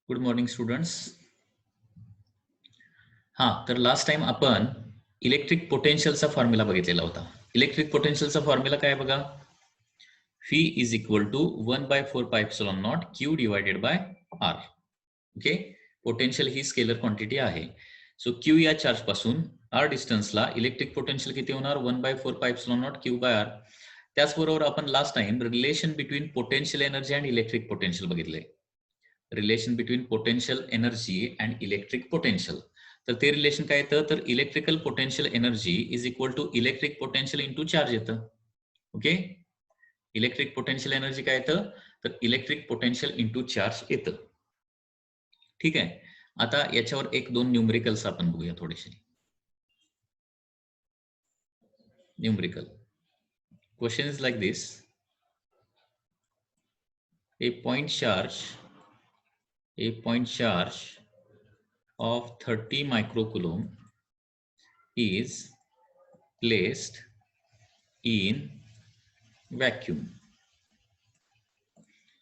Good morning students. हां, तर last time आपण इलेक्ट्रिक पोटेन्शियलचा फॉर्म्युला बघितलेला होता. इलेक्ट्रिक पोटेन्शियलचा फॉर्म्युला काय बघा, Phi is equal to 1/4 pi epsilon naught Q divided by R. Okay, potential ही स्केलर क्वांटिटी आहे. सो Q या चार्ज पासून R डिस्टन्सला इलेक्ट्रिक पोटेन्शियल किती होणार, 1/4 pi epsilon naught Q by R. त्याचबरोबर आपण last time relation between potential energy and electric potential बघितले. Relation between potential energy and electric potential. तर ते रिलेशन काय येतं, तर electrical potential energy is equal to electric potential into charge येतं. Okay, electric potential energy काय येतं, तर इलेक्ट्रिक पोटेन्शियल इंटू चार्ज येतं. ठीक आहे. आता याच्यावर एक दोन न्यूमरिकल्स आपण बघूया थोडेसे. Numerical question is like this. A point charge of 30 microcoulomb is placed in vacuum.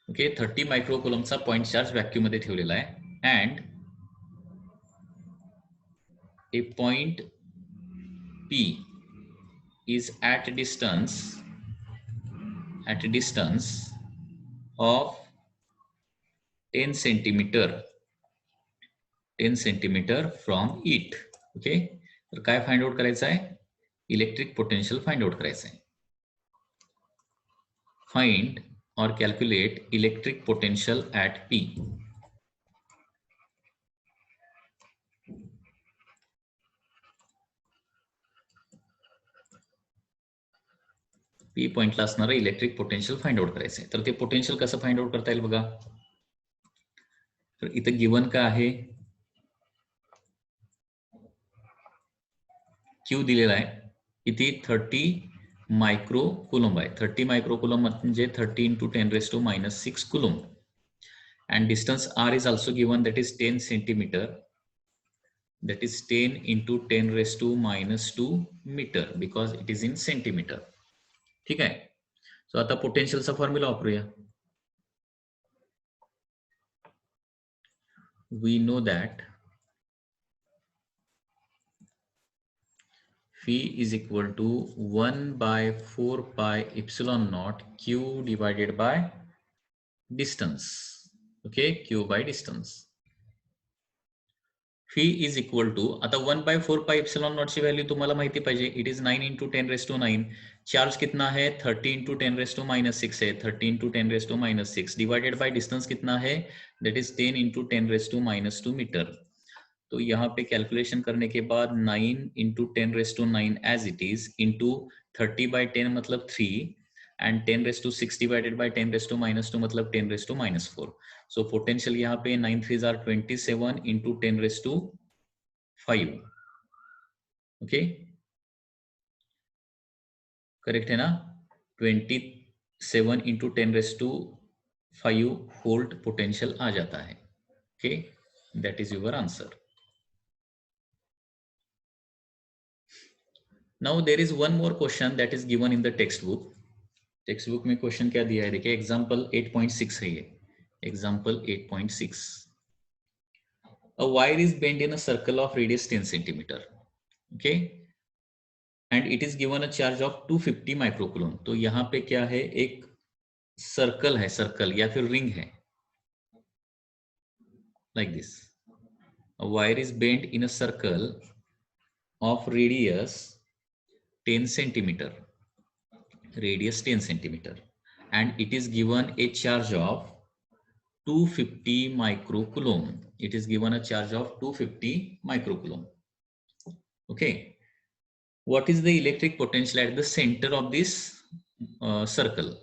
Okay, 30 मायक्रोकुलमचा पॉइंट चार्ज व्हॅक्यूम मध्ये ठेवलेला आहे and A point P is at a distance of 10 centimeter from it. Okay, तर काय find out करायचं आहे, electric potential find out करायचं आहे. फाइंड और calculate electric potential at P. P पॉइंटला असणारं इलेक्ट्रिक पोटेन्शियल फाइंड आउट करायचं आहे. तर ते पोटेन्शियल कसं फाइंड आउट करता येईल बघा. तर इथं गिवन काय आहे, Q दिलेला आहे किती, 30 मायक्रोकुलम आहे. 30 मायक्रोकुलम म्हणजे 30 into 10⁻⁻⁶ coulomb. And distance R is also given, that is 10 centimeter, that is 10 into 10⁻⁻2 meter because it is in centimeter. ठीक आहे. सो आता पोटेन्शियलचा फॉर्म्युला वापरूया. We know that Phi is equal to 1/4 pi epsilon naught Q divided by distance. Okay, Q by distance. Phi is equal to, आता 1/4 pi epsilon not ची value तुम्हाला माहिती पाहिजे. It is 9 into 10⁻⁹. Charge कितना है, 30 into 10⁻⁻6 है. 30 into 10⁻⁻6 divided by distance कितना है, दैट इज 10 into 10⁻⁻2 मीटर. तो यहाँ पे कैलकुलेशन करने के बाद 9 into 10⁻⁹ as it is into 30/10 मतलब 3 एंड 10⁻⁶ डिवाइडेड बाय 10⁻⁻2 मतलब 10⁻⁻4. सो पोटेंशियल यहाँ पे 9 3s are 27 into 10⁻5. Okay, correct है ना. 27 into 10⁻5 वोल्ट पोटेंशियल आ जाता है. Okay, that is your answer. Now there is one more question that is given in the textbook. Text में question क्या दिया है, देखिए एग्जाम्पल 8.6 है ये. Example 8.6. A wire is bent in a circle of radius 10 centimeter. Okay, and it is given a charge of 250 microcoulomb. तो यहाँ पे क्या है, एक सर्कल है, सर्कल या फिर रिंग है, like this. A wire is bent in a circle of radius 10 centimeter. Radius 10 centimeter, and it is given a charge of 250 microcoulomb. It is given a charge of 250 microcoulomb. Okay, what is the electric potential at the center of this circle?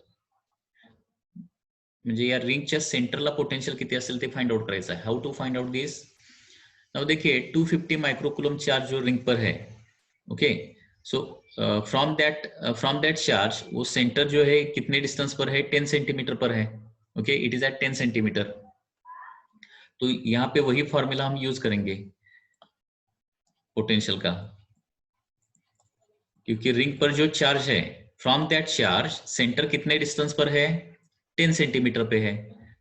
म्हणजे या रिंगच्या सेंटरला potential किती असेल ते find out करायचं आहे. How to find out this. Now देखिए 250 microcoulomb charge जो रिंग पर है. Okay, so from that charge वो सेंटर जो है कितने डिस्टेंस पर है, 10 सेंटीमीटर पर है. Okay, it is at 10 centimetre. तो यहाँ पे वही फॉर्मूला हम यूज करेंगे पोटेंशियल का, क्योंकि रिंग पर जो चार्ज है, फ्रॉम दैट चार्ज सेंटर कितने डिस्टेंस पर है, 10 सेंटीमीटर पे है.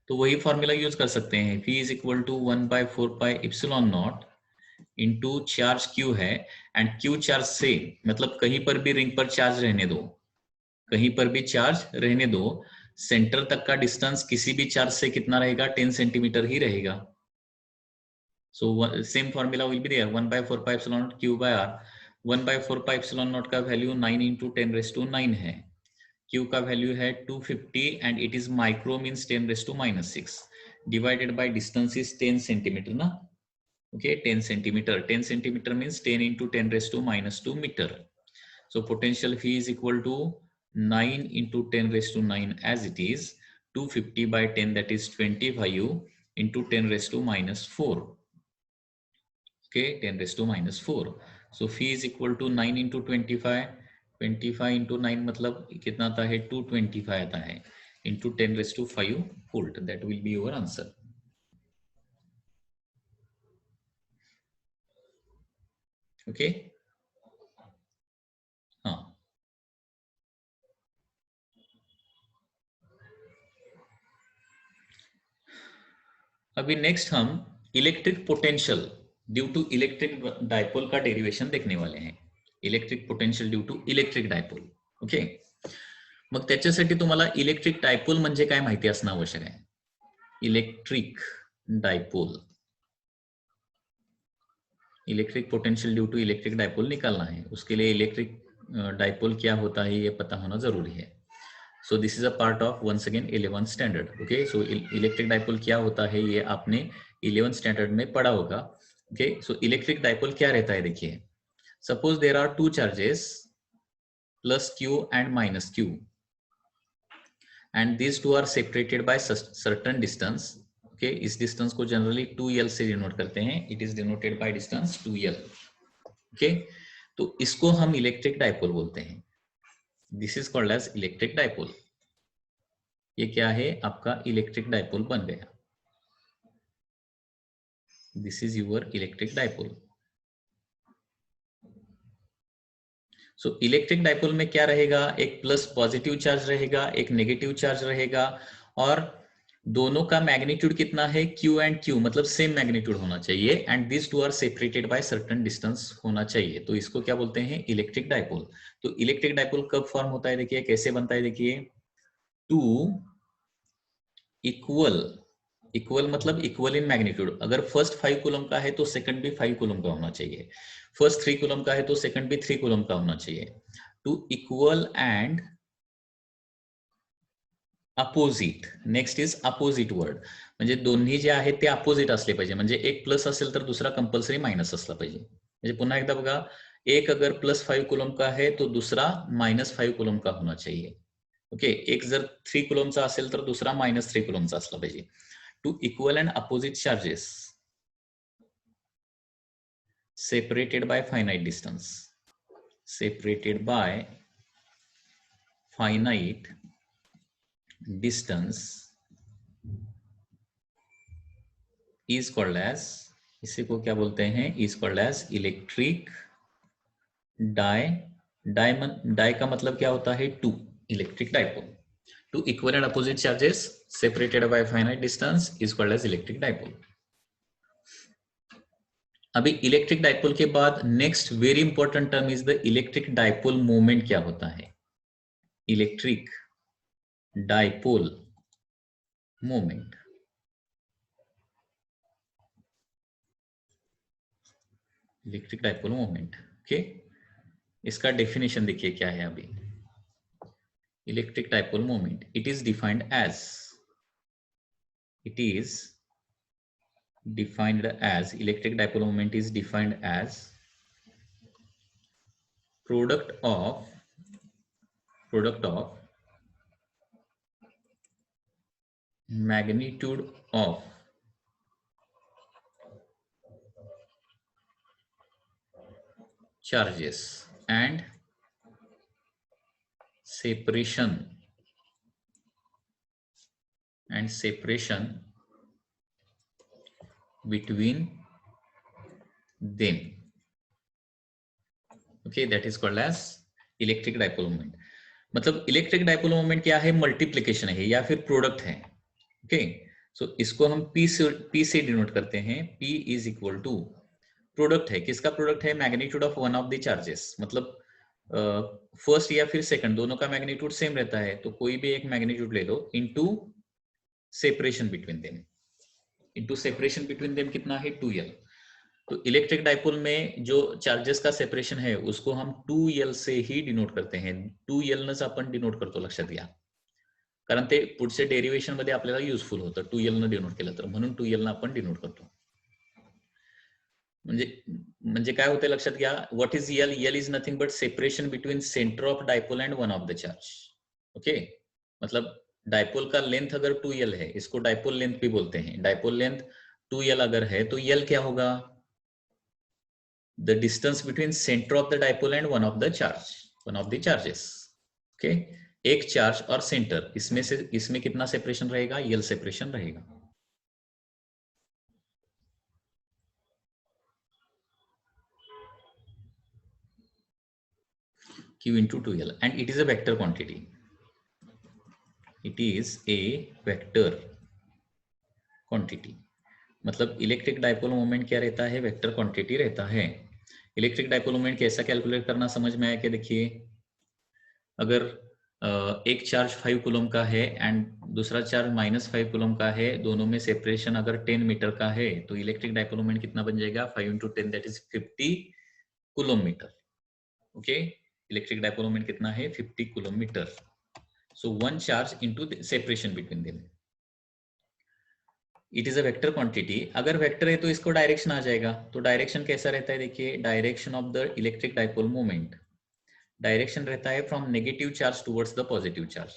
तो वही फॉर्मूला यूज कर सकते हैं, P is equal to 1/4πε0 into charge Q है, एंड Q चार्ज से मतलब कहीं पर भी रिंग पर चार्ज रहने दो, कहीं पर भी चार्ज रहने दो, सेंटर तक का डिस्टेंस किसी भी चार्ज से कितना रहेगा, 10 सेंटीमीटर ही रहेगा। So same formula will be there, 1/4πε0 Q/R। 1/4πε0 का वैल्यू 9 इंटू 10⁻9 है, Q का वैल्यू है 250 and it is micro means 10⁻6 divided by distance is 10 centimetre ना, okay 10 centimetre, 10 centimetre means 10 into 10⁻2 metre. So potential phi is equal to 9 into 10⁻9 as it is, 250 by 10 that is 25 into 10⁻4. Okay, 10⁻4. So phi is equal to 9 into 25, 25 into 9 मतलब कितना आता है 225 आता है into 10⁵ volt. That will be your answer. Okay. हाँ, अभी next हम electric potential due to electric dipole का डेरिवेशन देखने वाले हैं. Electric potential due to electric dipole. Okay, मग त्याच्यासाठी तुम्हाला इलेक्ट्रिक डायपोल म्हणजे काय माहिती असणं आवश्यक आहे. Electric dipole, electric potential due to electric dipole निकालना है. उसके लिए इलेक्ट्रिक डायपोल क्या होता है ये पता होना जरूरी है. So this is a part of once again 11th standard. Okay, so electric dipole क्या होता है ये आपने 11th स्टैंडर्ड में पढ़ा होगा. ओके, सो इलेक्ट्रिक डायपोल क्या रहता है, देखिए suppose there are two charges plus Q and minus Q and these two are separated by certain distance. Okay, इस डिस्टेंस को जनरली 2L से डिनोट करते हैं. It is denoted by distance 2L. Okay, तो इसको हम इलेक्ट्रिक डायपोल बोलते हैं. This is called as electric dipole. ये क्या है, आपका इलेक्ट्रिक डायपोल बन गया. This is your electric dipole. So electric dipole में क्या रहेगा, एक प्लस पॉजिटिव चार्ज रहेगा, एक नेगेटिव चार्ज रहेगा, और दोनों का मैग्नीट्यूड कितना है, Q एंड Q मतलब सेम मैग्नीट्यूड होना चाहिए, and this two are separated by certain distance होना चाहिए. तो इसको क्या बोलते हैं, इलेक्ट्रिक डायपोल. तो इलेक्ट्रिक डायपोल कब फॉर्म होता है, देखिए कैसे बनता है. देखिए टू इक्वल, इक्वल मतलब इक्वल इन मैग्नीट्यूड. अगर फर्स्ट 5 कूलम का है तो सेकंड भी 5 कूलम का होना चाहिए. फर्स्ट 3 कूलम का है तो सेकंड भी 3 कूलम का होना चाहिए. Two equal and opposite. Next is opposite word, म्हणजे दोन्ही जे आहेत ते अपोजिट असले पाहिजे. म्हणजे एक प्लस असेल तर दुसरा कंपल्सरी मायनस असला पाहिजे. म्हणजे पुन्हा एकदा बघा, एक अगर +5 कूलम का है तो दूसरा -5 कूलम का होना चाहिए. ओके, एक जर 3 कूलमचा असेल तर दुसरा -3 कूलमचा असला पाहिजे. Two equal and opposite charges separated by finite distance, separated by finite distance is called as, इसी को क्या बोलते हैं, is called as electric di का मतलब क्या होता है, two. Electric dipole. Two equal and opposite charges separated by finite distance is called as electric dipole. अभी इलेक्ट्रिक डायपोल के बाद next very important term is the electric dipole moment. क्या होता है electric dipole moment. Electric dipole moment. Okay, इसका definition देखिए क्या है. अभी electric dipole moment, it is defined as, electric dipole moment is defined as product of magnitude of charges and separation between them. Okay, that is called as electric dipole moment. मतलब electric dipole moment क्या है, multiplication है या फिर product है. Okay, so इसको हम P से denote करते हैं. P is equal to product है. किसका प्रोडक्ट है? Magnitude of one of the charges. मतलब फर्स्ट या फिर सेकंड दोनों का मैग्नीट्यूड सेम रहता है, तो कोई भी एक मैग्नीट्यूड ले low into separation between them. Into separation between them कितना है? 2L. तो इलेक्ट्रिक डाइपोल में जो चार्जेस का सेपरेशन है उसको हम 2L से ही डिनोट करते हैं. 2L नच आपण डिनोट करतो, लक्षात घ्या, कारण ते पुढचे डेरिवेशन मध्ये आपल्याला युजफुल होतं 2L न डिनोट केलं तर, म्हणून 2L न आपण डिनोट करतो. म्हणजे काय होते लक्षात घ्या. What is L? L is nothing but separation between centre of dipole end one of the charge. Okay, मतलब डाइपोल का लेंथ अगर 2L है, इसको डाइपोल लेंथ भी बोलते हैं. डाइपोल लेंथ 2L अगर है तो L क्या होगा? The distance between centre of the dipole end one of the charge, one of the charges. Okay, एक चार्ज और सेंटर, इसमें कितना सेपरेशन रहेगा? L सेपरेशन रहेगा. Q into 2L, and it is a vector quantity. It is a vector quantity. मतलब electric dipole moment क्या रहता है? वेक्टर क्वांटिटी रहता है. इलेक्ट्रिक डाइपोल मोमेंट कैसा कैलकुलेट करना समझ में आया क्या? देखिए, अगर एक चार्ज 5 कूलम का है एंड दूसरा चार्ज -5 कूलम का है, दोनों में सेपरेशन अगर 10 मीटर का है, तो इलेक्ट्रिक डाइपोल मोमेंट कितना बन जाएगा? 5 into 10 that is 50 coulomb metre. Okay, electric dipole moment कितना है? 50 coulomb metre. So one charge into separation between them. It is a vector quantity. अगर वेक्टर है तो इसको डायरेक्शन आ जाएगा. तो डायरेक्शन कैसा रहता है? देखिए, direction of the electric dipole moment, direction रहता है from negative charge towards the positive charge.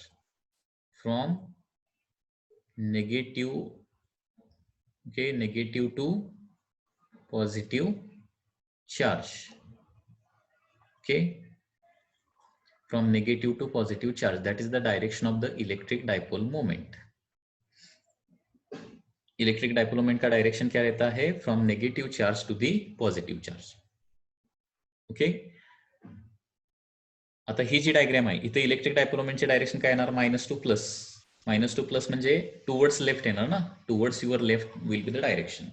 From negative, okay, negative to positive charge. Okay, from negative to positive charge, that is the direction of the electric dipole moment. Electric dipole moment का direction क्या रहता है? From negative charge to the positive charge. Okay, आता ही जी diagram आहे, इथे electric dipole मोमेंटचे direction काय येणार? -2 प्लस. -2 प्लस म्हणजे टुवर्ड्स लेफ्ट येणार ना. Towards your left will be the direction.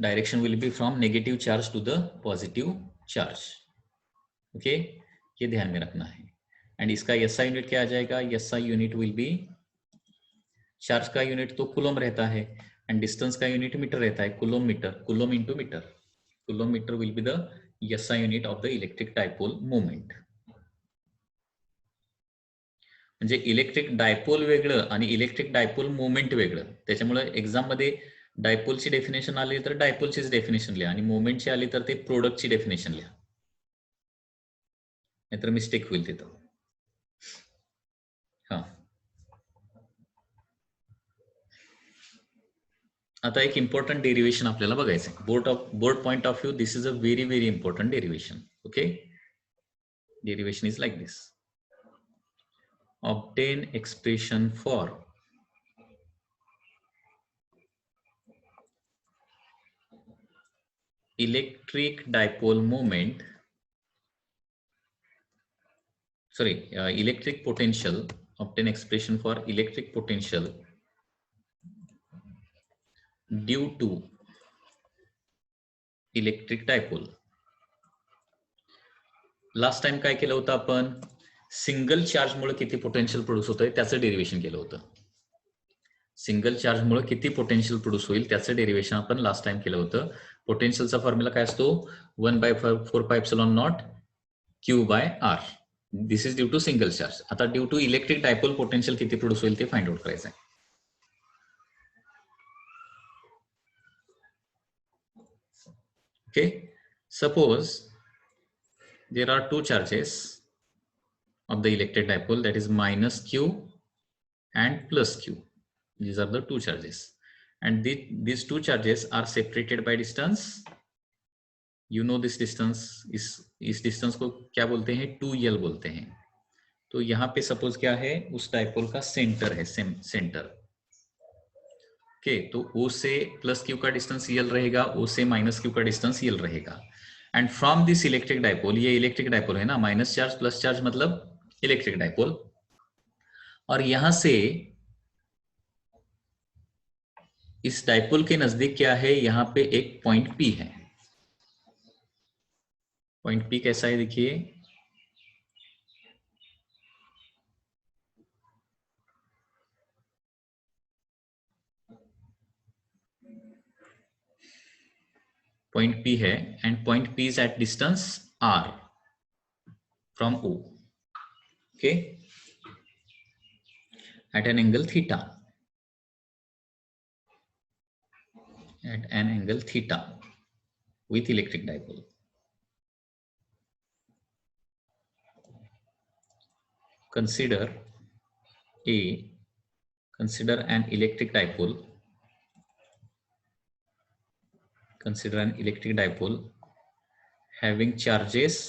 Direction will be from negative charge to the positive charge. Okay, ये ध्यान में रखना है. एंड इसका SI यूनिट क्या आ जाएगा? SI unit will be, charge का यूनिट तो कूलम रहता है एंड डिस्टेंस का यूनिट मीटर रहता है. Coulomb metre, coulomb into metre. Coulomb metre will be the SI unit of the electric dipole moment. म्हणजे इलेक्ट्रिक डायपोल वेगळं आणि इलेक्ट्रिक डायपोल मोमेंट वेगळं. त्याच्यामुळे एक्झाम मध्ये डायपोलची डेफिनेशन आली तर डायपोलचीच डेफिनेशन लिहा, आणि मोमेंटची आली तर ते प्रोडक्टची डेफिनेशन लिहा, नाहीतर मिस्टेक होईल तिथं. हा, आता एक इम्पॉर्टंट डेरिवेशन आपल्याला बघायचं आहे. Board point of view, this is a very very important derivation. Okay, derivation is like this. Obtain expression for electric dipole moment, electric potential. Obtain expression for electric potential due to electric dipole. Last time काय केलं होतं आपण? Single charge मुळे किती potential produce होतंय त्याचं derivation केलं होतं. सिंगल चार्ज मुळे किती पोटेन्शियल प्रोड्यूस होईल त्याचं डेरिवेशन आपण लास्ट टाइम केलं होतं. पोटेन्शियलचा फॉर्म्युला काय असतो? 1/4πε0 Q/R. This is due to single charge. आता due to electric dipole potential किती प्रोड्यूस होईल ते फाइंड आउट करायचं आहे. Okay, suppose there are two charges of the electric dipole, that is -Q and +Q. These are the two charges, and these two charges are separated by distance. You know this distance, is distance को क्या बोलते हैं? 2L बोलते हैं. तो यहाँ पे suppose क्या है? उस डायपोल का सेंटर है, सेंटर. ओके, तो O से +Q का डिस्टेंस L रहेगा, O से -Q का डिस्टेंस L रहेगा. End from this electric dipole, ये इलेक्ट्रिक डायपोल है ना, माइनस चार्ज प्लस चार्ज मतलब इलेक्ट्रिक डायपोल. और यहां से इस डाइपोल के नजदीक क्या है, यहां पे एक पॉइंट पी है। पॉइंट पी कैसा है देखिए, पॉइंट पी है and point P is at distance R from O, okay, at an angle theta, at an angle theta with electric dipole. Consider an electric dipole. Consider an electric dipole having charges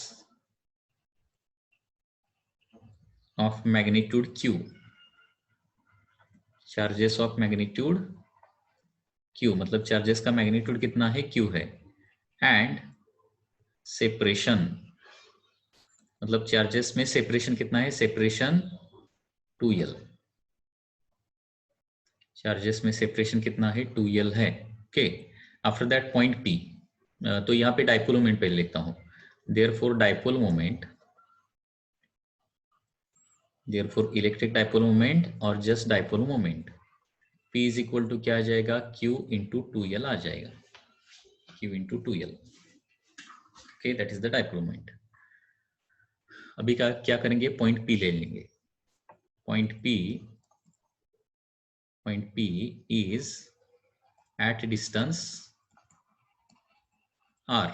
of magnitude q. Charges of magnitude q मतलब charges का magnitude कितना है, q है, end separation मतलब charges में separation कितना है, separation 2l, charges में सेपरेशन कितना है, 2l है, okay. After that point P, तो यहाँ पे डाइपोल मोमेंट पहले लिखता हूँ, देयरफॉर इलेक्ट्रिक डाइपोल मोमेंट और just dipole moment P is equal to क्या आ जाएगा, Q इंटू 2l आ जाएगा, Q into 2l, okay, that is the dipole moment. अभी क्या करेंगे, पॉइंट P ले लेंगे। Point P is at distance r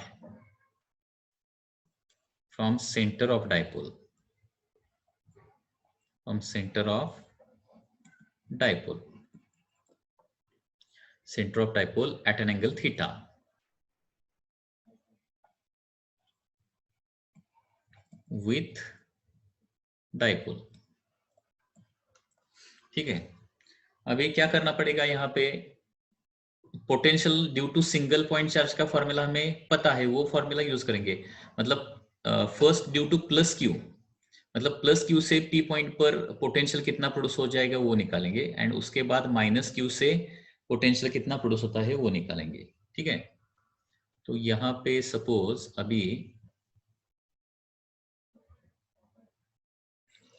from center of dipole, center of dipole at an angle theta with dipole, ठीक है। अभी क्या करना पड़ेगा, यहाँ पे potential due to single point charge का फॉर्मूला हमें पता है, वो फॉर्मूला यूज करेंगे। मतलब first due to plus Q, मतलब प्लस क्यू से पी पॉइंट पर पोटेंशियल कितना प्रोड्यूस हो जाएगा वो निकालेंगे, एंड उसके बाद माइनस क्यू से पोटेंशियल कितना प्रोड्यूस होता है वो निकालेंगे, ठीक है। तो यहाँ पे सपोज अभी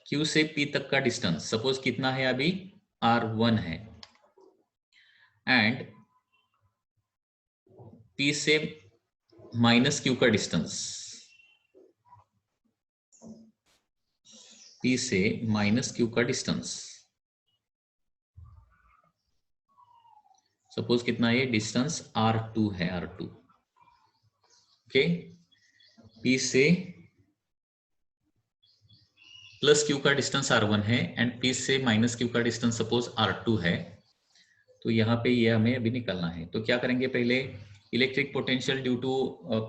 Q से P तक का डिस्टेंस सपोज कितना है, अभी R1 है, एंड P से माइनस Q का डिस्टेंस, P से माइनस Q का डिस्टेंस सपोज कितना है, डिस्टेंस R2 है, R2, ओके। P से प्लस Q का डिस्टेंस R1 है एंड P से माइनस Q का डिस्टेंस सपोज R2 है। तो यहाँ पे ये हमें अभी निकालना है, तो क्या करेंगे, पहले electric potential due to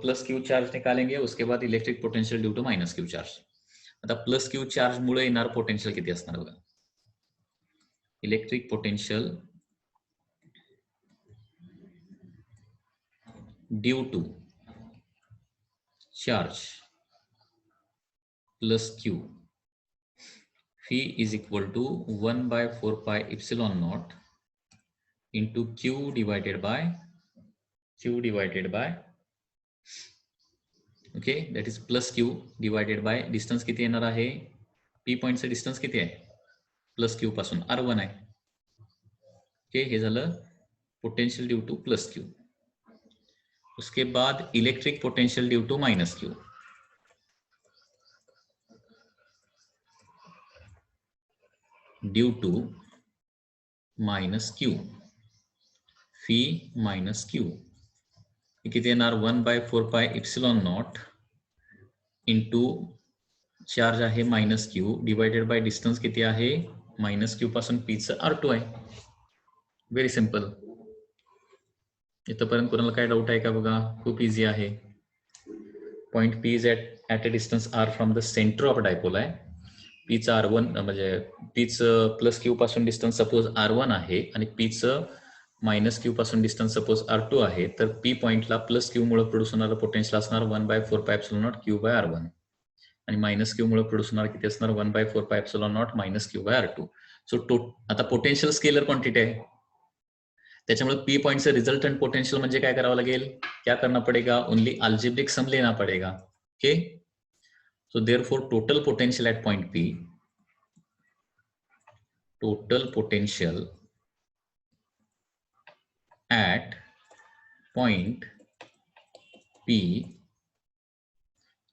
plus Q charge निकालेंगे, उसके बाद electric potential due to minus Q charge. आता प्लस Q चार्ज मुळे येणार पोटेंशियल किती असणार बघा, electric potential due to charge plus Q phi is equal to 1 by 4 pi epsilon naught into Q divided by okay, that is plus Q divided by distance किती येणार आहे, P पॉइंटचं distance किती आहे, प्लस Q पासून R1 आहे, okay. हे झालं potential due to plus Q। उसके बाद electric potential due to minus Q, due to minus Q phi minus Q किती येणार, 1 by 4 pi epsilon naught into charge आहे minus Q divided by distance किती आहे, माइनस Q पासून P चं R2 आहे, व्हेरी सिंपल। इथपर्यंत कोणाला काय डाऊट आहे का बघा, खूप इझी आहे। Point P is at a distance R from the centre of dipole आहे, P चं R1 म्हणजे P चं प्लस Q पासून डिस्टन्स सपोज R1 आहे आणि P चं माइनस Q पासून डिस्टन्स सपोज R2 आहे, तर P पॉइंटला प्लस Q मुळे प्रोड्यूस होणारं पोटेंशियल असणार 1 by 4 pi epsilon naught Q by R1 आणि माइनस Q मुळे प्रोड्यूस होणार किती असणार, 1 by 4 pi epsilon naught minus Q by R2। So आता पोटेन्शियल स्केलर क्वांटिटी आहे, त्याच्यामुळे पी पॉइंटचं रिजल्टंट पोटेंशियल म्हणजे काय करावं लागेल, क्या करना पड़ेगा, ओनली अल्जेब्रिक सम लेना पड़ेगा. Okay, so therefore total potential at point P, total potential at point P,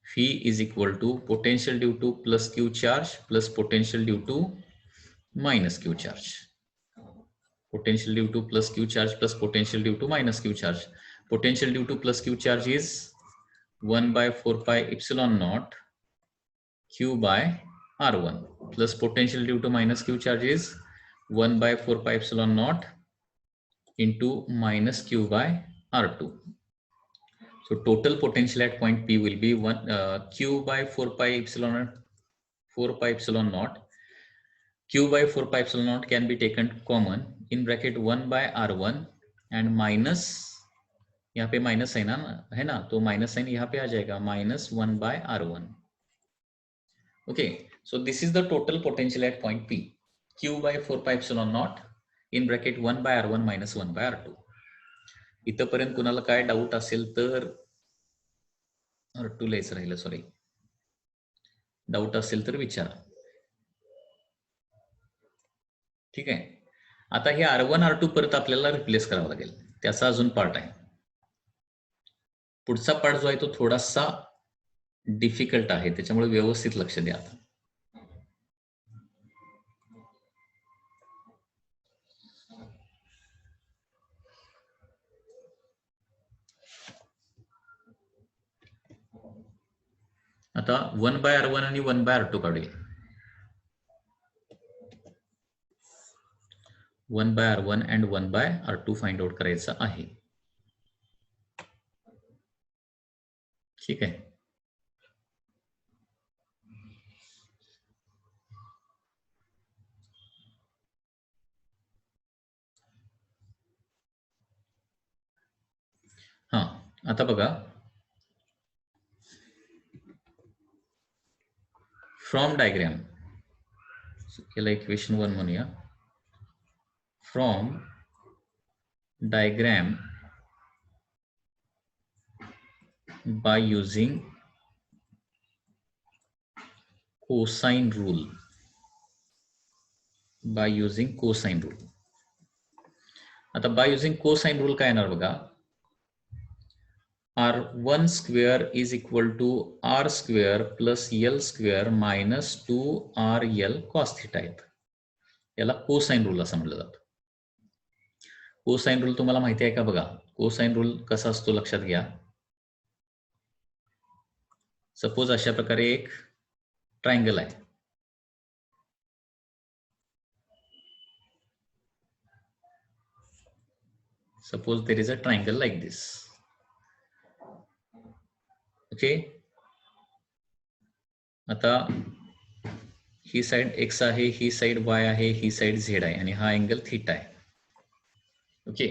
phi is equal to potential due to plus q charge plus potential due to minus q charge. Potential due to plus q charge plus potential due to minus q charge. Potential due to plus q charge is 1 by 4 pi epsilon naught q by r1 plus potential due to minus q charge is 1 by 4 pi epsilon naught into minus q by r2. So total potential at point P will be q by 4 pi epsilon naught. Q by 4 pi epsilon naught can be taken common in bracket 1 by r1 and minus, यहाँ पे minus है ना, तो minus sign यहाँ पे आ जाएगा, minus 1 by r1. Okay, so this is the total potential at point P, q by 4 pi epsilon naught in bracket 1 by r1 minus 1 by r2. इथपर्यंत कुणाला काय doubt असेल तर, r2 लिहायचं राहिलं, सॉरी, डाऊट असेल तर विचारा. ठीक आहे, आता हे r1 r2 परत आपल्याला रिप्लेस करावं लागेल, त्याचा अजून पार्ट आहे. पुढचा पार्ट जो आहे तो थोडासा डिफिकल्ट आहे, त्याच्यामुळे व्यवस्थित लक्ष द्या. आता 1 by r1 आणि 1 by r2 काढूया. 1 by r1 and 1 by r2 find out करायचं आहे. ठीक आहे, हा आता बघा, फ्रॉम डायग्राम, याला इक्वेशन 1 म्हणूया. From diagram by using cosine rule, by using cosine rule. आता by using cosine rule काय येणार बघा, r1 square is equal to r square plus l square minus 2rl cos theta आहेत. याला cosine rule असं म्हटलं जातं. कोसाइन रूल तुम्हाला माहिती आहे का बघा, कोसाइन रूल कसा असतो लक्षात घ्या. सपोज अशा प्रकारे एक ट्रायंगल आहे, suppose there is a triangle like this. Okay, आता ही साइड x आहे, ही साइड y आहे, ही साइड z आहे आणि हा अँगल थीटा आहे. ओके,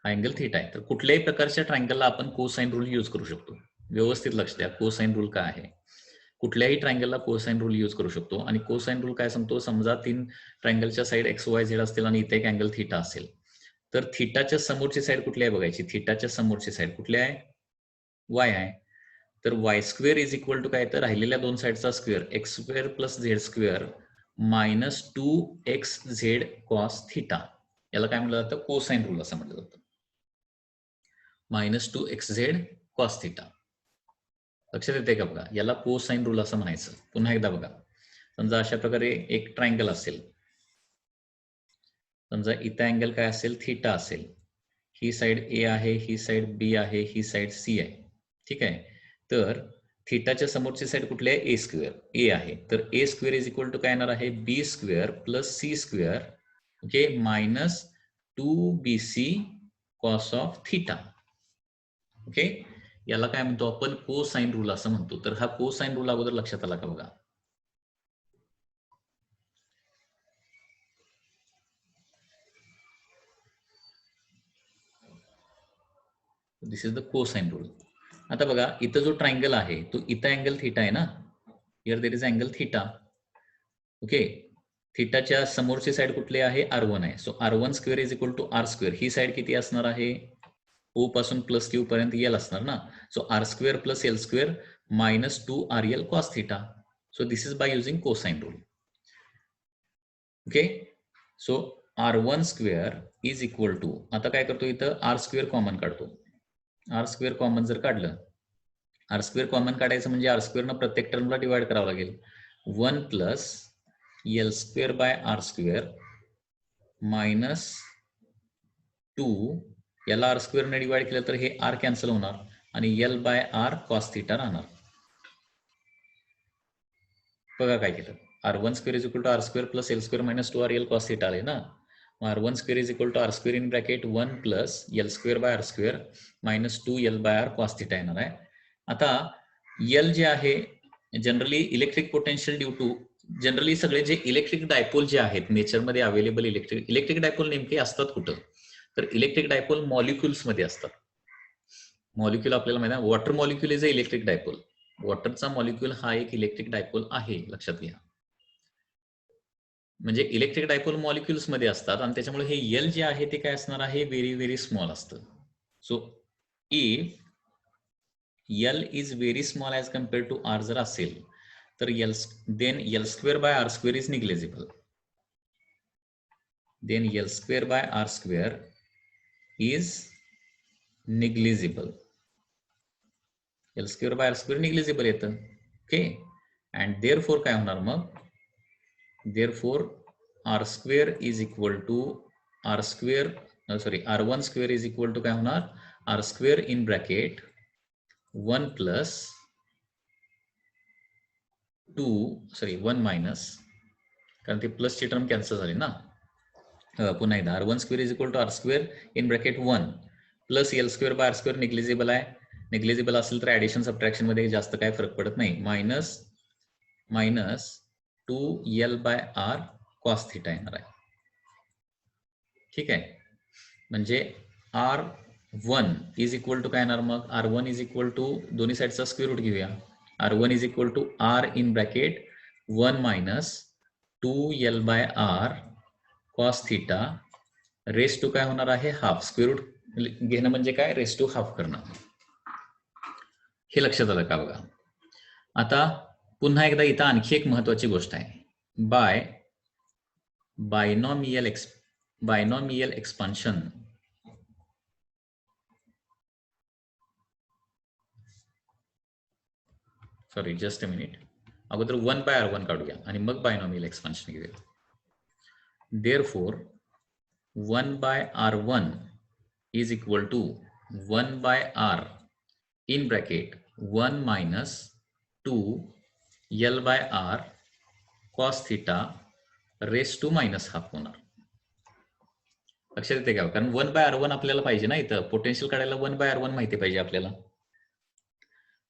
हा अँगल थीटा आहे. तर कुठल्याही प्रकारच्या ट्रायंगलला आपण कोसाइन रूल यूज करू शकतो. व्यवस्थित लक्ष द्या, कोसाइन रूल काय आहे. कुठल्याही ट्रायंगलला कोसाइन रूल यूज करू शकतो. आणि कोसाइन रूल काय सांगतो, समजा 3 ट्रायंगलच्या साइड एक्स वाय झेड असतील आणि इथे एक अँगल थीटा असेल, तर थीटाच्या समोरची साइड कुठली आहे बघायची. थीटाच्या समोरची साइड कुठली आहे, वाय आहे. तर Y square is equal to काय, तर राहिलेल्या दोन साइडचा square, X square plus Z square minus 2xz cos theta. याला काय म्हटलं जातं, कोसाइन रूल असं म्हटलं जातं. Minus 2xz cos theta. लक्षात येते का बघा, याला कोसाइन रूल असं म्हणायचं. पुन्हा एकदा बघा, समजा अशा प्रकारे एक ट्रायंगल असेल, समजा इथं अँगल काय असेल, थीटा असेल. ही साइड ए आहे, ही साइड बी आहे, ही साइड सी आहे. ठीक आहे, तर थीटाच्या समोरची साइड कुठली आहे, ए स्क्वेअर, ए आहे. तर A square is equal to काय येणार आहे, B square plus C square, okay, minus 2bc cos of theta. Okay, याला काय म्हणतो आपण, कोसाइन रूल असं म्हणतो. तर हा कोसाइन रूल अगोदर लक्षात आला का बघा. दिस इज द कोसाइन रूल. आता बघा, इथं जो ट्रायंगल आहे तो इथं अँगल थीटा आहे ना, here there is angle theta. Okay, थिटाच्या समोरची साईड कुठली आहे R1 आहे. So R1 square is equal to R square. ही साईड किती असणार आहे? O पासून प्लस Q पर्यंत L असणार ना. So R square plus L square minus 2RL cos theta. So this is by using cosine rule. Okay. So R1 square is equal to, आता काय करतो इथं R स्क्वेअर कॉमन काढतो. R square common जर काढलं, R square common काढायचं म्हणजे R स्क्वेअरनं प्रत्येक टर्मला डिवाइड करावं लागेल. 1 plus L square by R square minus 2, याला R स्क्वेअरने डिवाइड केलं तर हे R कॅन्सल होणार आणि L by R cos theta राहणार. बघा काय केलं, R1 square is equal to R square plus L square minus 2RL cos theta आले ना. R1 square is equal to R square in bracket 1 plus L square by R square minus 2L by R cos theta येणार आहे. आता L जे आहे generally electric potential due to, generally सगळे जे electric dipole जे आहेत नेचरमध्ये अवेलेबल इलेक्ट्रिक डायपोल नेमके असतात कुठं, तर इलेक्ट्रिक डायपोल मॉलिक्युल्स मध्ये असतात. मॉलिक्युल आपल्याला माहिती आहे, water molecule is a electric dipole. वॉटरचा मॉलिक्युल हा एक इलेक्ट्रिक डायपोल आहे, लक्षात घ्या. म्हणजे इलेक्ट्रिक डायपोल मॉलिक्युल्स मध्ये असतात आणि त्याच्यामुळे हे L जे आहे ते काय असणार आहे, व्हेरी व्हेरी स्मॉल असतं. So if L is very small as compared to R जर असेल तर then L square by R square is negligible. Then L square by R square is negligible. L square by R square negligible येतं. Okay. And therefore काय होणार मग, therefore R square is equal to R square R1 square is equal to काय होणार, R square in bracket 1 plus 1 minus, कारण ते प्लसची term cancel झाली ना. पुन्हा एकदा R1 square is equal to R square in bracket 1 plus L square by R square negligible आहे. Negligible असेल तर ऍडिशन सबट्रॅक्शन मध्ये जास्त काय फरक पडत नाही. Minus 2L by R cos theta येणार आहे. ठीक आहे. म्हणजे R1 इज इक्वल टू काय येणार मग, R1 इज इक्वल टू दोन्ही साईडचा स्क्वेअर रूट घेऊया. R1 is equal to R in bracket 1 minus 2L by R cos theta raise to काय होणार आहे, हाफ. स्क्वेअर रूट घेणं म्हणजे काय, रेस टू हाफ करणं. हे लक्षात आलं का बघा. आता पुन्हा एकदा इथं आणखी एक महत्वाची गोष्ट आहे. Binomial expansion, sorry just a minute, अगोदर 1 बाय R1 काढूया आणि मग बायनॉमियल एक्सपान्शन घेऊया. Therefore 1 by R1 is equal to 1 by R in bracket 1 minus 2L by R cos theta raise to minus half होणार. लक्षात येते का, कारण 1 बाय R1 आपल्याला पाहिजे ना, इथं पोटेन्शियल काढायला 1 बाय R1 माहिती पाहिजे आपल्याला,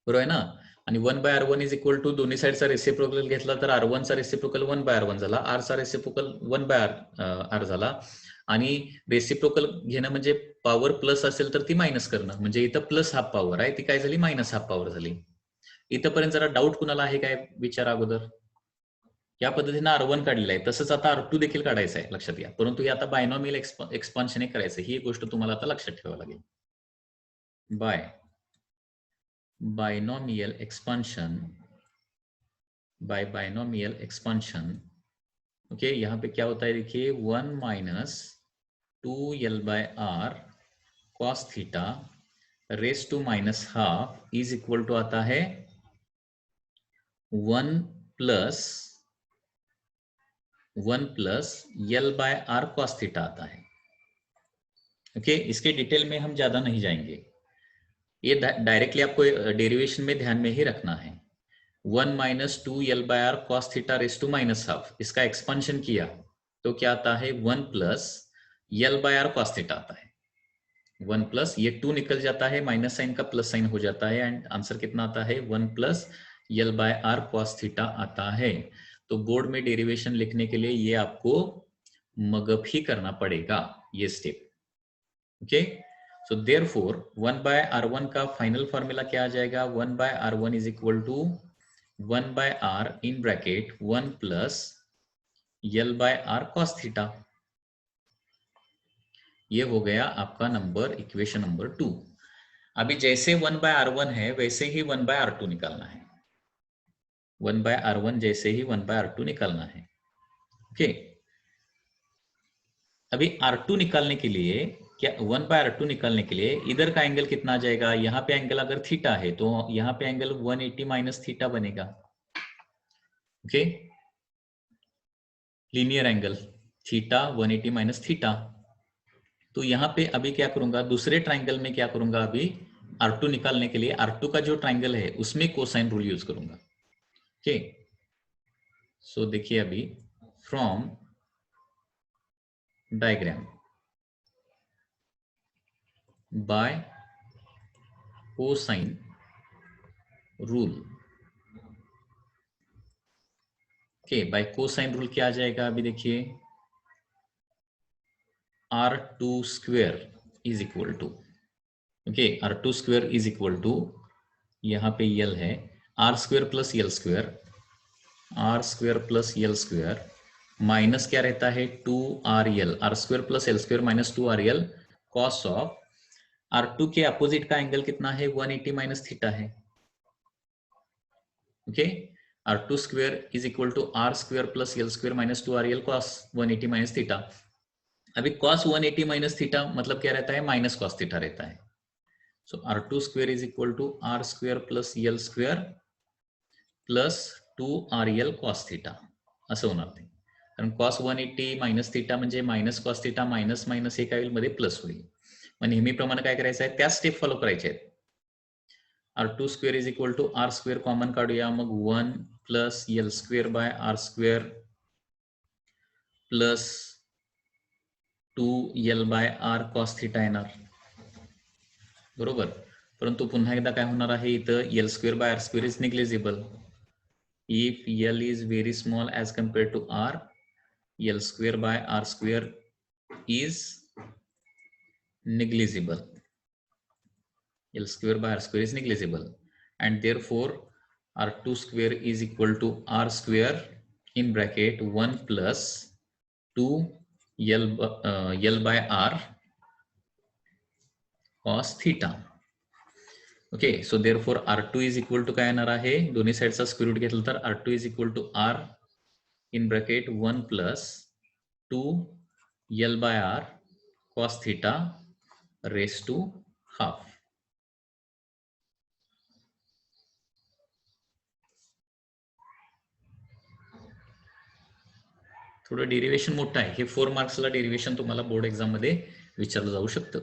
बरोबर आहे ना. आणि 1 by R1 is equal to दोन्ही साईडचा रेसिप्रोकल घेतला तर R1 चा रेसिप्रोकल 1 बाय R1 झाला, R चा रेसिप्रोकल 1 बाय R झाला. आणि रेसिप्रोकल घेणं म्हणजे पॉवर प्लस असेल तर ती मायनस करणं, म्हणजे इथं प्लस हाफ पॉवर आहे ती काय झाली, मायनस हाफ पॉवर झाली. इथंपर्यंत जरा डाऊट कुणाला आहे काय विचार अगोदर. या पद्धतीने R1 काढलेलं आहे, तसंच आता R2 देखील काढायचं आहे, लक्षात घ्या. परंतु हे आता बायनॉमियल एक्सपान्शन करायचं, ही गोष्ट तुम्हाला आता लक्षात ठेवावी लागेल. Binomial expansion, okay. यहाँ पे क्या होता है देखिए, 1 minus 2L by R cos theta raise to minus half is equal to आता है 1 plus L by R cos theta आता है. ओके. इसके डिटेल में हम ज्यादा नहीं जाएंगे, ये डायरेक्टली आपको डेरिवेशन में ध्यान में ही रखना है. 1 minus 2L by R cos theta raise to minus half, इसका एक्सपांशन किया तो क्या आता है, 1 plus L by R cos theta आता है. 1 प्लस, ये 2 निकल जाता है, माइनस साइन का प्लस साइन हो जाता है, एंड आंसर कितना आता है, 1 plus L by R cos theta आता है. तो बोर्ड में डेरिवेशन लिखने के लिए ये आपको मगअप ही करना पड़ेगा, ये step. Okay. So therefore 1 by R1 का फाइनल फॉर्मूला क्या आ जाएगा, 1 by R1 is equal to 1 by R in bracket 1 plus L by R cos theta. ये हो गया आपका इक्वेशन नंबर 2। अभी जैसे 1/r1 है वैसे ही 1/r2 निकालना है। 1/r1 जैसे ही 1/r2 निकालना है। ओके, अभी R2 निकालने के लिए क्या 1/r2 निकालने के लिए इधर का एंगल कितना आ जाएगा? यहाँ पे एंगल अगर थीटा है तो यहाँ पे एंगल 180 माइनस थीटा बनेगा। Okay, linear angle theta 180 minus theta. तो यहाँ पे अभी क्या करूंगा, दूसरे ट्राइंगल में क्या करूंगा, अभी R2 निकालने के लिए R2 का जो ट्राइंगल है उसमें कोसाइन रूल यूज करूंगा। ओके, सो देखिए अभी from diagram by cosine rule. Okay, by cosine rule क्या आ जाएगा, अभी देखिए R2 square is equal to, okay, R2 square is equal to, यहाँ पे यल है R square plus L square, R square plus L square minus क्या रहता है 2RL, R square plus L square minus 2RL cos of R2 के opposite का angle कितना है 180 माइनस थीटा है। Okay, R2 square is equal to R square plus L square minus 2RL cos 180 minus theta. अभी cos 180 minus theta मतलब क्या रहता है, माइनस कॉस थीटा रहता है। So R2 square is equal to R square plus L square plus 2RL cos theta असं होणार ते, कारण कॉस 180 मायनस थीटा म्हणजे minus cos theta, minus minus हे काय होईल मध्ये प्लस होईल। मग नेहमीप्रमाणे काय करायचं आहे, त्याच स्टेप फॉलो करायचे आहेत। R2 square is equal to R square common काढूया, मग 1 plus L square by R square plus 2L by R cos theta येणार, बरोबर। परंतु पुन्हा एकदा काय होणार आहे, इथं L square by R square is negligible. If L is very small as compared to R, L square by R square is negligible. L square by R square is negligible, and therefore R2 square is equal to R square in bracket 1 plus 2 L by R cos theta. Okay, so therefore R2 is equal to काय येणार आहे, दोन्ही साईडचा square route घेतला तर R2 is equal to R in bracket 1 plus 2L by R cos theta raised to half. थोडं derivation मोठं आहे हे, 4 मार्क्सला डेरिवेशन तुम्हाला बोर्ड एक्झाम मध्ये विचारलं जाऊ शकतं.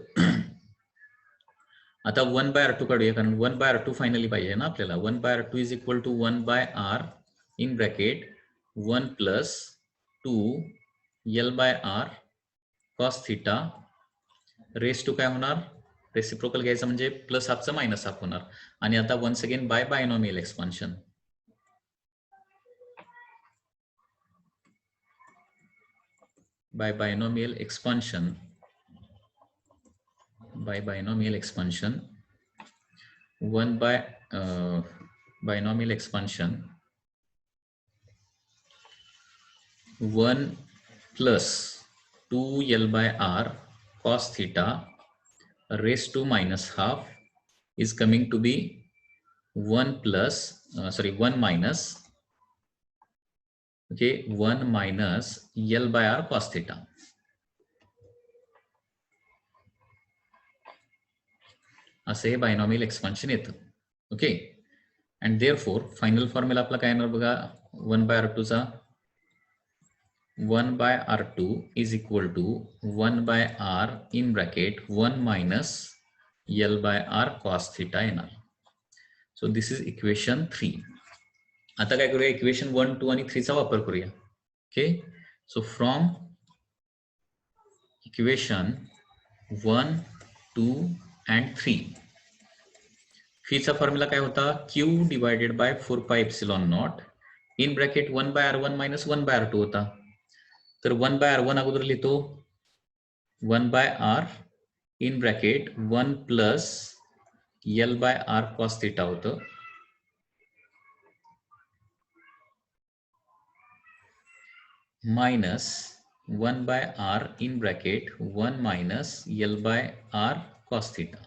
आता 1/r2 काढूया, कारण 1/r2 फायनली पाहिजे ना आपल्याला. 1/r2 is equal to 1/r in bracket 1 plus 2L by R cos theta raise to काय होणार, रेसिप्रोकल घ्यायचं म्हणजे प्लस हाफचं मायनस हाफ होणार. आणि आता once again by binomial expansion, by binomial expansion 1 by binomial expansion 1 plus 2L by R cos theta raised to minus half is coming to be 1 minus, okay, 1 minus L by R cos theta. असे binomial expansion येतं. Okay, and therefore final formula आपला काय येणार बघा, 1/r2 चा 1/r2 is equal to 1/r in bracket 1 minus L by R cos theta येणार. So this is equation 3. आता काय करूया, इक्वेशन 1, 2 आणि 3 चा वापर करूया. Okay, so from equation 1, 2 and 3 फीचा फॉर्म्युला काय होता, Q divided by 4πε0 in bracket 1/r1 minus 1/r2 होता. तर 1/r1 अगोदर लिहितो, 1/r in bracket 1 plus L by R cos theta होतं. minus 1 by r in bracket 1 minus L by r cos theta.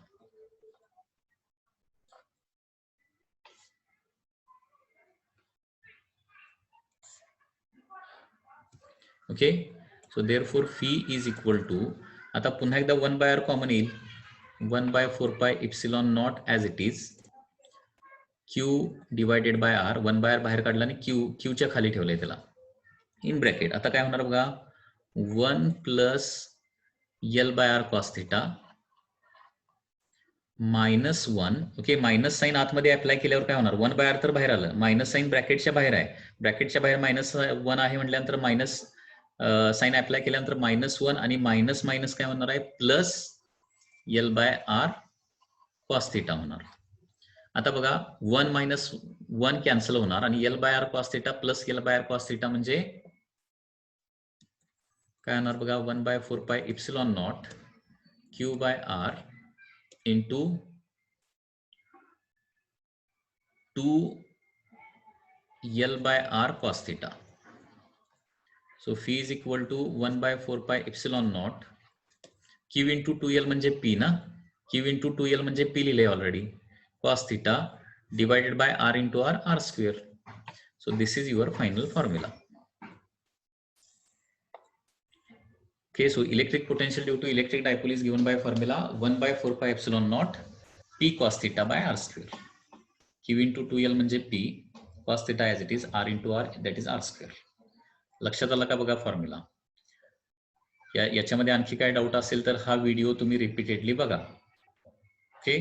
Okay, so therefore phi is equal to, आता पुन्हा एकदा 1 by r common येईल, 1 by 4 pi epsilon naught as it is q divided by r. 1 by r बाहेर काढला आणि q च्या खाली ठेवलंय त्याला इन ब्रॅकेट. आता काय होणार बघा, 1 plus L by r cos theta minus 1. Okay, minus sign आतमध्ये अप्लाय केल्यावर काय होणार, 1 बाय r तर बाहेर आलं, मायनस साईन ब्रॅकेटच्या बाहेर आहे, ब्रॅकेटच्या बाहेर मायनस 1 आहे म्हटल्यानंतर मायनस साईन अप्लाय केल्यानंतर -1 आणि मायनस मायनस काय होणार आहे, plus L by r cos theta होणार. आता बघा 1 मायनस 1 कॅन्सल होणार आणि L by r cos theta plus L by r cos theta म्हणजे काय होणार बघा, 1 by 4 pi epsilon naught q by r into 2 L by r cos theta. So phi is equal to 1 by 4 pi epsilon naught q into 2L म्हणजे p ना, q into 2L म्हणजे p लिहिले already, cos theta divided by r into r square. So this is your final formula. Okay, so electric potential due to electric dipole is given by formula 1 by 4 pi epsilon naught p cos theta by r square. q into 2L म्हणजे p, cos theta as it is, r into r that is r square. लक्षात आला का बघा formula. याच्यामध्ये आणखी काय doubt असेल तर हा व्हिडिओ तुम्ही रिपीटेडली बघा. ओके.